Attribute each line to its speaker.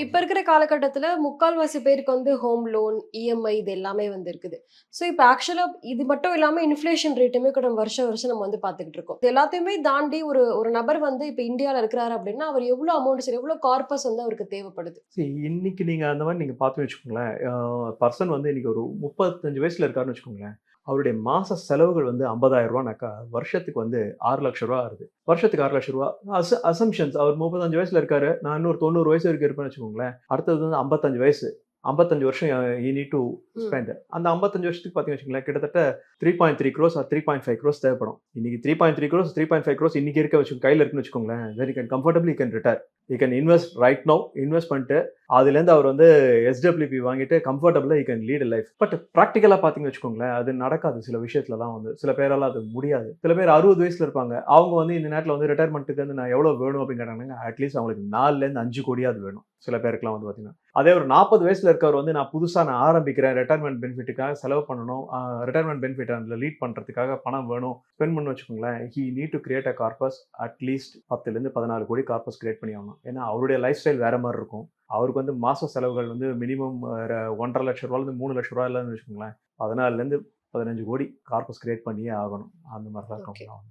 Speaker 1: இப்ப இருக்கிற காலகட்டத்துல முக்கால்வாசி பேருக்கு வந்து ஹோம் லோன், இஎம்ஐ இது எல்லாமே வந்து இருக்குது. ஸோ இப்ப ஆக்சுவலா இது மட்டும் இல்லாம இன்ஃப்ளேஷன் ரேட்டுமே கூட வருஷம் வருஷம் நம்ம வந்து பார்த்துக்கிட்டு இருக்கோம். இது எல்லாத்தையுமே தாண்டி ஒரு ஒரு நபர் வந்து இப்ப இந்தியால இருக்கிறாரு அப்படின்னா, அவர் எவ்வளோ அமௌண்ட் சரி எவ்வளோ கார்பஸ் வந்து அவருக்கு தேவைப்படுது?
Speaker 2: இன்னைக்கு நீங்க அந்த மாரி நீங்க பார்த்தீங்கன்னு வச்சுக்கோங்களேன், பர்சன் வந்து இன்னைக்கு ஒரு 35 வயசுல இருக்காருன்னு வச்சுக்கோங்களேன். அவருடைய மாச செலவுகள் வந்து ரூ. 50,000னாக்கா, வருஷத்துக்கு வந்து ரூ. 6,00,000 ஆகுது. வருஷத்துக்கு ரூ. 6,00,000 அசம்ப்ஷன்ஸ் அவர் 35 வயசுல இருக்காரு. நான் இன்னொரு 90 வயசு வரைக்கும் இருப்பேன்னு வச்சுக்கோங்களேன். அடுத்தது வந்து 55 வயசு. 55 வருஷம் யூ நீட் டூ
Speaker 1: ம்.
Speaker 2: ஸ்பெண்ட். அந்த 55 வருஷத்துக்கு பார்த்தீங்கன்னு வச்சுக்கோங்களேன், கிட்டத்தட்ட 3.3 crores ஆர் 3.5 crores தேவைப்படும். இன்னைக்கு 3.3 crores, 3.5 crores இன்னைக்கு கையில இருக்குன்னு வச்சுக்கோங்களேன். Then you can comfortably you can retire. You can invest right now. Invest பண்ணிட்டு அதுலேருந்து அவர் வந்து எஸ்டபிள்யூபி வாங்கிட்டு கம்ஃபர்டபுளா you can lead life. But ப்ராக்டிக்கலா பார்த்தீங்கன்னு வச்சுக்கோங்களேன், அது நடக்காது சில விஷயத்துலலாம் வந்து. சில பேரால அது முடியாது. சில பேர் 60 வயசுல இருப்பாங்க. அவங்க வந்து இந்த நேரத்துல வந்து ரிட்டயர்மென்ட்க்கு வந்து நான் எவ்வளோ வேணும் அப்படின்னு கேட்டாங்கன்னா, அட்லீஸ்ட் அவங்களுக்கு 4லேருந்து 5 கோடியாவது வேணும். சில பேருக்குலாம் வந்து பார்த்தீங்கன்னா. அதே ஒரு 40 வயசுல இருக்கவர் வந்து நான் புதுசா ஆரம்பிக்கிறேன். ரிட்டயர்மென்ட் பெனிஃபிட்டுக்காக செலவு பண்ணணும். ரிட்டயர்மென்ட் பெனிஃபிட் அதில லீட் பண்றதுக்காக பணம் வேணும். ஸ்பெண்ட் பண்ணணும்னு வச்சுக்கோங்களேன். He need to create a corpus at least 10லேருந்து 14 கோடி கார்பஸ் கிரியேட் பண்ணி ஆகணும். ஏன்னா அவருடைய லைஃப் ஸ்டைல் வேற மாரி இருக்கும். அவருக்கு வந்து மாச செலவுகள் வந்து மினிமம் ரூ. 1,50,000லேருந்து ரூ. 3,00,000 இல்லன்னு வச்சுக்கோங்களேன். 14லேருந்து 15 கோடி கார்பஸ் கிரியேட் பண்ணியே ஆகணும். அந்த மாரி தான்
Speaker 1: ஓகே.
Speaker 2: இருக்கும்.